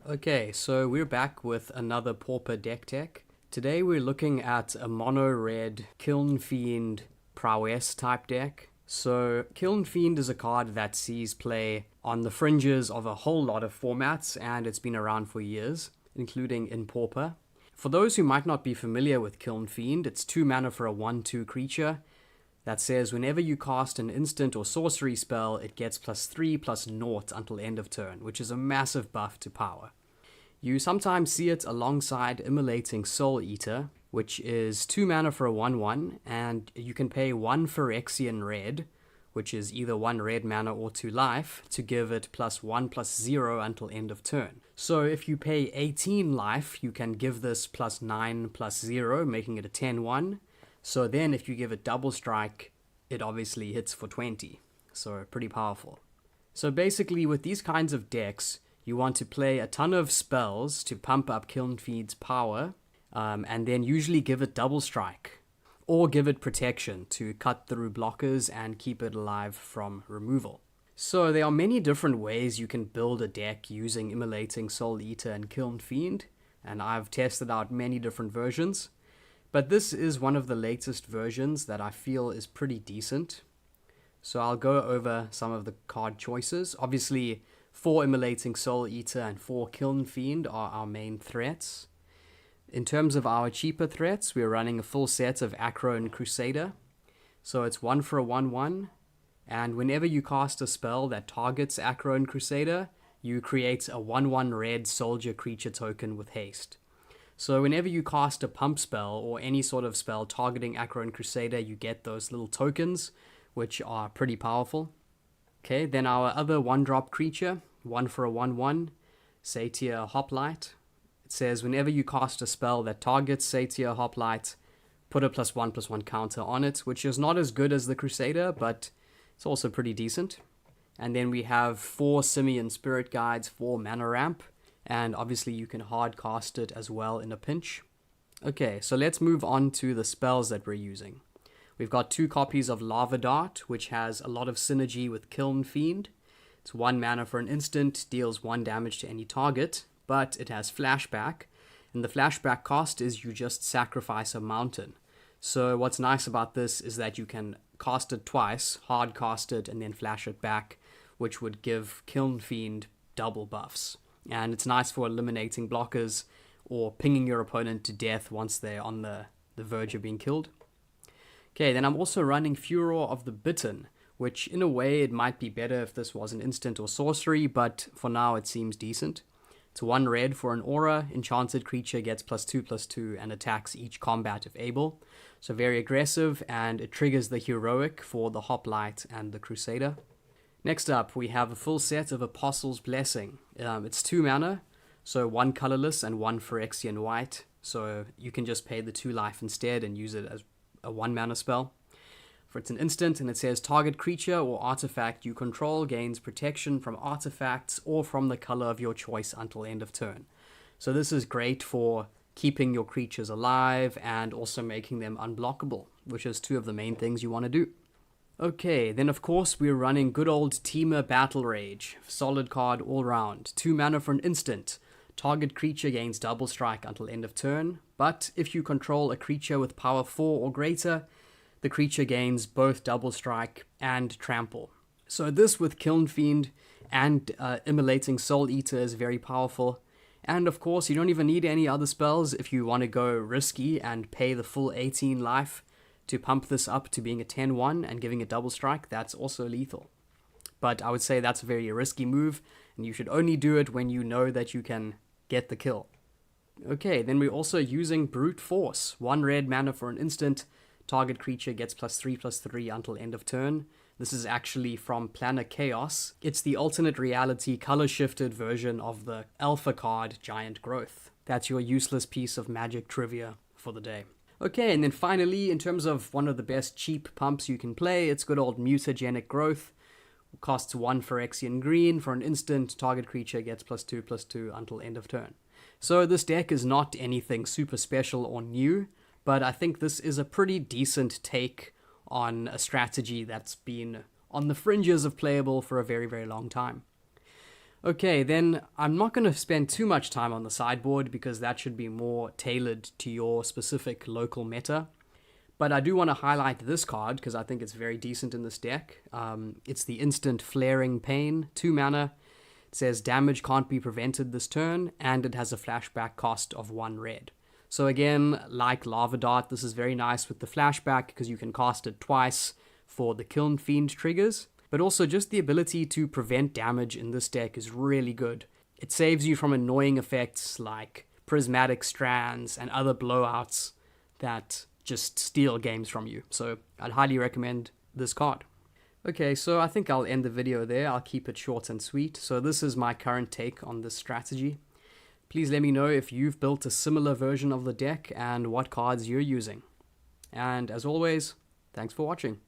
Okay, so we're back with another Pauper deck tech. Today we're looking at a mono-red Kiln Fiend prowess type deck. So Kiln Fiend is a card that sees play on the fringes of a whole lot of formats, and it's been around for years, including in Pauper. For those who might not be familiar with Kiln Fiend, it's 2 mana for a 1/2 creature that says whenever you cast an instant or sorcery spell, it gets +3/+0 until end of turn, which is a massive buff to power. You sometimes see it alongside Immolating Souleater, which is 2 mana for a 1/1, and you can pay 1 Phyrexian red, which is either 1 red mana or 2 life, to give it +1/+0 until end of turn. So if you pay 18 life, you can give this +9/+0, making it a 10/1. So then if you give it double strike, it obviously hits for 20. So pretty powerful. So basically with these kinds of decks, you want to play a ton of spells to pump up Kiln Fiend's power, and then usually give it double strike, or give it protection to cut through blockers and keep it alive from removal. So there are many different ways you can build a deck using Immolating Souleater and Kiln Fiend, and I've tested out many different versions. But this is one of the latest versions that I feel is pretty decent. So I'll go over some of the card choices. Obviously, 4 Immolating Souleater and 4 Kiln Fiend are our main threats. In terms of our cheaper threats, we're running a full set of Akroan Crusader. So it's 1 for a 1/1, and whenever you cast a spell that targets Akroan Crusader, you create a 1/1 red soldier creature token with haste. So whenever you cast a pump spell or any sort of spell targeting Akroan Crusader, you get those little tokens, which are pretty powerful. Okay, then our other 1-drop creature, 1 for a 1/1, Satyr Hoplite. It says whenever you cast a spell that targets Satyr Hoplite, put a +1/+1 counter on it, which is not as good as the Crusader, but it's also pretty decent. And then we have 4 Simian Spirit Guides, 4 mana ramp, and obviously you can hard cast it as well in a pinch. Okay, so let's move on to the spells that we're using. We've got 2 copies of Lava Dart, which has a lot of synergy with Kiln Fiend. It's 1 mana for an instant, deals 1 damage to any target, but it has flashback, and the flashback cost is you just sacrifice a mountain. So what's nice about this is that you can cast it twice, hard cast it, and then flash it back, which would give Kiln Fiend double buffs. And it's nice for eliminating blockers or pinging your opponent to death once they're on the verge of being killed. Okay, then I'm also running Furor of the Bitten, which in a way it might be better if this was an instant or sorcery, but for now it seems decent. It's 1 red for an aura, enchanted creature gets +2/+2 and attacks each combat if able. So very aggressive, and it triggers the heroic for the Hoplite and the Crusader. Next up, we have a full set of Apostle's Blessing. It's 2 mana, so 1 colorless and 1 Phyrexian white. So you can just pay the 2 life instead and use it as a 1 mana spell. It's an instant, and it says target creature or artifact you control gains protection from artifacts or from the color of your choice until end of turn. So this is great for keeping your creatures alive and also making them unblockable, which is 2 of the main things you want to do. Okay, then of course we're running good old Temur Battle Rage. Solid card all round. 2 mana for an instant. Target creature gains double strike until end of turn, but if you control a creature with power 4 or greater, the creature gains both double strike and trample. So this with Kiln Fiend and Immolating Souleater is very powerful. And of course you don't even need any other spells if you want to go risky and pay the full 18 life to pump this up to being a 10/1 and giving a double strike. That's also lethal. But I would say that's a very risky move, and you should only do it when you know that you can get the kill. Okay, then we're also using Brute Force. 1 red mana for an instant. Target creature gets +3/+3 until end of turn. This is actually from Planar Chaos. It's the alternate reality color-shifted version of the alpha card Giant Growth. That's your useless piece of magic trivia for the day. Okay, and then finally, in terms of one of the best cheap pumps you can play, it's good old Mutagenic Growth. Costs 1 Phyrexian green for an instant. Target creature gets +2/+2 until end of turn. So this deck is not anything super special or new, but I think this is a pretty decent take on a strategy that's been on the fringes of playable for a very, very long time. Okay, then I'm not going to spend too much time on the sideboard because that should be more tailored to your specific local meta. But I do want to highlight this card because I think it's very decent in this deck. It's the instant Flaring Pain, 2 mana. It says damage can't be prevented this turn, and it has a flashback cost of 1 red. So again, like Lava Dart, this is very nice with the flashback because you can cast it twice for the Kiln Fiend triggers. But also just the ability to prevent damage in this deck is really good. It saves you from annoying effects like Prismatic Strands and other blowouts that just steal games from you. So I'd highly recommend this card. Okay, so I think I'll end the video there. I'll keep it short and sweet. So this is my current take on this strategy. Please let me know if you've built a similar version of the deck and what cards you're using. And as always, thanks for watching.